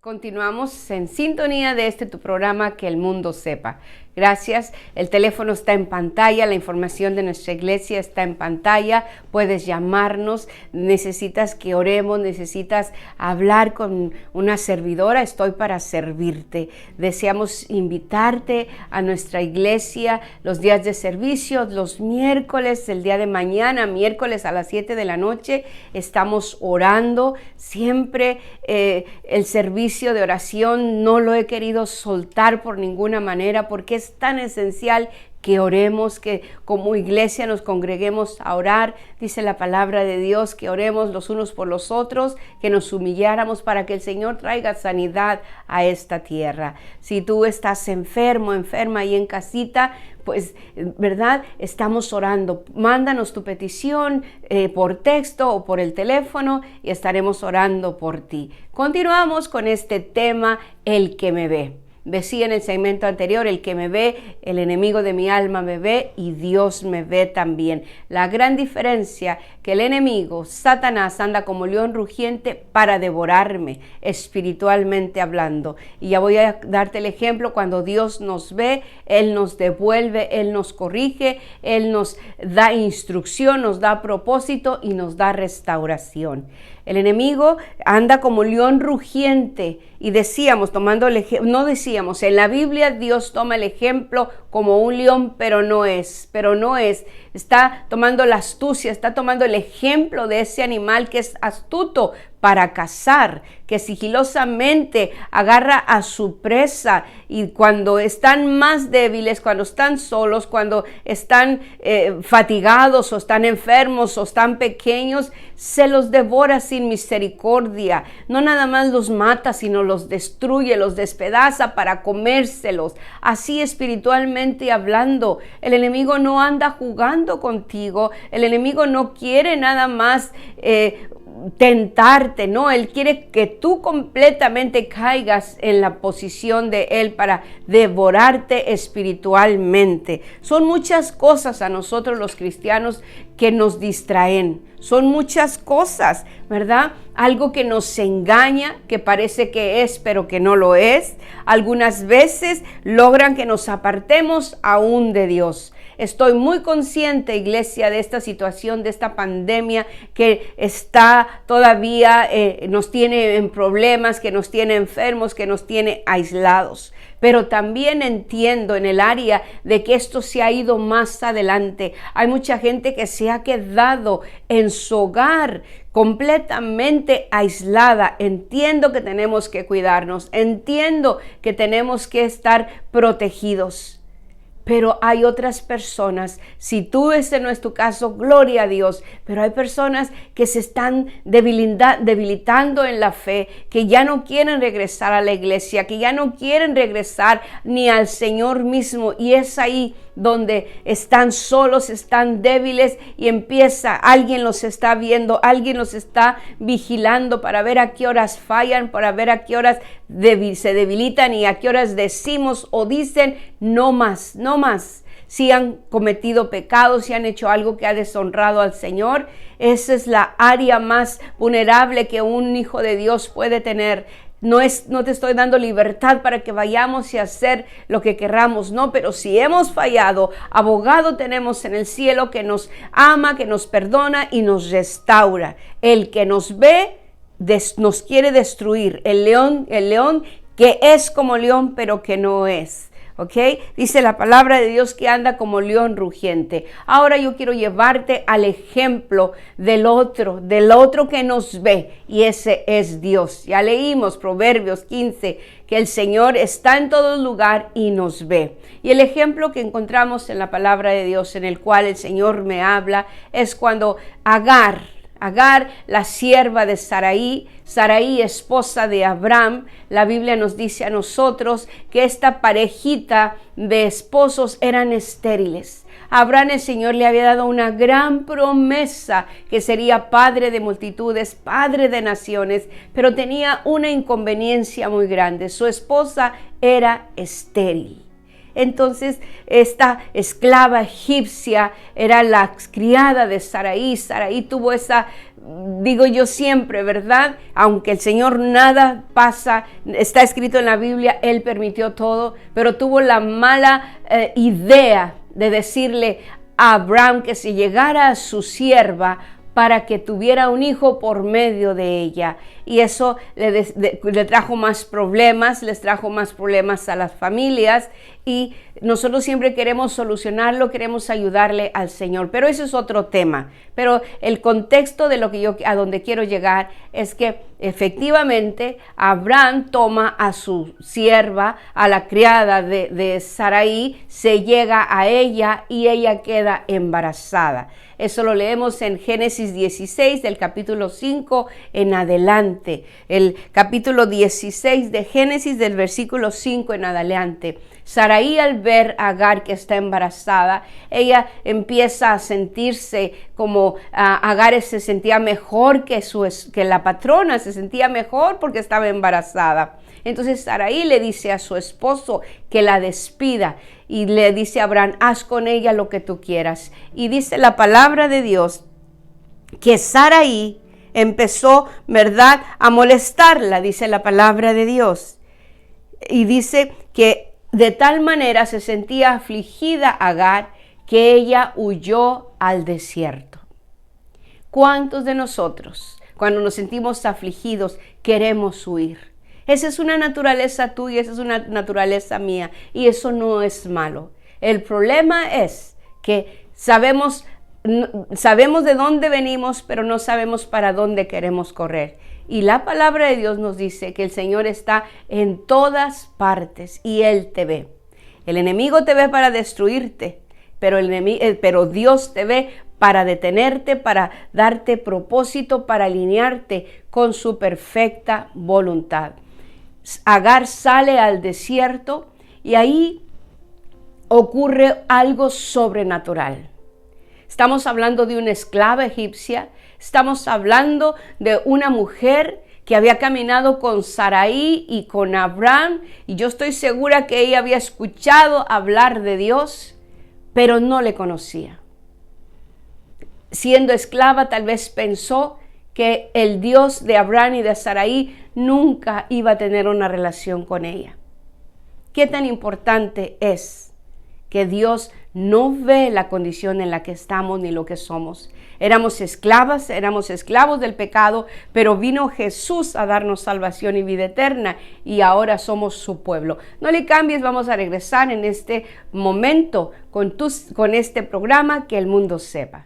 Continuamos en sintonía de tu programa Que el Mundo Sepa. Gracias. El teléfono está en pantalla, la información de nuestra iglesia está en pantalla. Puedes llamarnos, necesitas que oremos, necesitas hablar con una servidora. Estoy para servirte. Deseamos invitarte a nuestra iglesia los días de servicio, los miércoles, el día de mañana, miércoles a las 7 de la noche. Estamos orando. Siempre el servicio de oración no lo he querido soltar por ninguna manera porque es tan esencial que oremos, que como iglesia nos congreguemos a orar. Dice la palabra de Dios que oremos los unos por los otros, que nos humilláramos para que el Señor traiga sanidad a esta tierra. Si tú estás enfermo, enferma ahí en casita, pues, ¿verdad? Estamos orando. Mándanos tu petición por texto o por el teléfono y estaremos orando por ti. Continuamos con este tema, el que me ve. Decía en el segmento anterior, el que me ve, el enemigo de mi alma me ve y Dios me ve también. La gran diferencia que el enemigo, Satanás, anda como león rugiente para devorarme, espiritualmente hablando. Y ya voy a darte el ejemplo, cuando Dios nos ve, Él nos devuelve, Él nos corrige, Él nos da instrucción, nos da propósito y nos da restauración. El enemigo anda como león rugiente y decíamos, en la Biblia Dios toma el ejemplo como un león, pero no es, está tomando la astucia, está tomando el ejemplo de ese animal que es astuto para cazar, que sigilosamente agarra a su presa y cuando están más débiles, cuando están solos, cuando están fatigados o están enfermos o están pequeños, se los devora sin misericordia. No nada más los mata, sino los destruye, los despedaza para comérselos. Así espiritualmente hablando, el enemigo no anda jugando contigo, el enemigo no quiere nada más tentarte, no, Él quiere que tú completamente caigas en la posición de Él para devorarte espiritualmente. Son muchas cosas a nosotros los cristianos que nos distraen, son muchas cosas, ¿verdad? Algo que nos engaña, que parece que es, pero que no lo es. Algunas veces logran que nos apartemos aún de Dios. Estoy muy consciente, iglesia, de esta situación, de esta pandemia que está todavía, nos tiene en problemas, que nos tiene enfermos, que nos tiene aislados. Pero también entiendo en el área de que esto se ha ido más adelante. Hay mucha gente que se ha quedado en su hogar completamente aislada. Entiendo que tenemos que cuidarnos, entiendo que tenemos que estar protegidos. Pero hay otras personas, si ese no es tu caso, gloria a Dios, pero hay personas que se están debilitando en la fe, que ya no quieren regresar a la iglesia, que ya no quieren regresar ni al Señor mismo, y es ahí donde están solos, están débiles y alguien los está viendo, alguien los está vigilando para ver a qué horas fallan, para ver a qué horas se debilitan y a qué horas decimos o dicen no más. Si han cometido pecados, si han hecho algo que ha deshonrado al Señor, esa es la área más vulnerable que un hijo de Dios puede tener. No te estoy dando libertad para que vayamos y hacer lo que querramos, no, pero si hemos fallado, abogado tenemos en el cielo que nos ama, que nos perdona y nos restaura. El que nos ve nos quiere destruir. El león que es como león, pero que no es. ¿Ok? Dice la palabra de Dios que anda como león rugiente. Ahora yo quiero llevarte al ejemplo del otro que nos ve, y ese es Dios. Ya leímos Proverbios 15, que el Señor está en todo lugar y nos ve. Y el ejemplo que encontramos en la palabra de Dios, en el cual el Señor me habla, es cuando Agar, la sierva de Sarai, esposa de Abraham, la Biblia nos dice a nosotros que esta parejita de esposos eran estériles. A Abraham el Señor le había dado una gran promesa que sería padre de multitudes, padre de naciones, pero tenía una inconveniencia muy grande. Su esposa era estéril. Entonces esta esclava egipcia era la criada de Sarai. Sarai tuvo esa digo yo siempre, ¿verdad? Aunque el Señor nada pasa, está escrito en la Biblia, Él permitió todo, pero tuvo la mala idea de decirle a Abraham que se llegara a su sierva para que tuviera un hijo por medio de ella. Y eso le trajo más problemas, les trajo más problemas a las familias, y nosotros siempre queremos solucionarlo, queremos ayudarle al Señor. Pero eso es otro tema. Pero el contexto de lo que a donde quiero llegar es que efectivamente Abraham toma a su sierva, a la criada de Sarai, se llega a ella y ella queda embarazada. Eso lo leemos en Génesis 16, del capítulo 5 en adelante. El capítulo 16 de Génesis, del versículo 5 en adelante. Sarai, al ver a Agar que está embarazada, ella empieza a sentirse como Agar se sentía mejor que la patrona, se sentía mejor porque estaba embarazada. Entonces Sarai le dice a su esposo que la despida y le dice a Abraham: haz con ella lo que tú quieras. Y dice la palabra de Dios que Sarai empezó, ¿verdad?, a molestarla, dice la palabra de Dios. Y dice que de tal manera se sentía afligida Agar que ella huyó al desierto. ¿Cuántos de nosotros, cuando nos sentimos afligidos, queremos huir? Esa es una naturaleza tuya, esa es una naturaleza mía, y eso no es malo. El problema es que sabemos de dónde venimos, pero no sabemos para dónde queremos correr. Y la palabra de Dios nos dice que el Señor está en todas partes y Él te ve. El enemigo te ve para destruirte, pero Dios te ve para detenerte, para darte propósito, para alinearte con su perfecta voluntad. Agar sale al desierto y ahí ocurre algo sobrenatural. Estamos hablando de una esclava egipcia, estamos hablando de una mujer que había caminado con Sarai y con Abraham, y yo estoy segura que ella había escuchado hablar de Dios, pero no le conocía. Siendo esclava, tal vez pensó que el Dios de Abraham y de Sarai nunca iba a tener una relación con ella. ¿Qué tan importante es que Dios no ve la condición en la que estamos ni lo que somos? Éramos esclavos del pecado, pero vino Jesús a darnos salvación y vida eterna, y ahora somos su pueblo. No le cambies, vamos a regresar en este momento con este programa, Que el Mundo Sepa.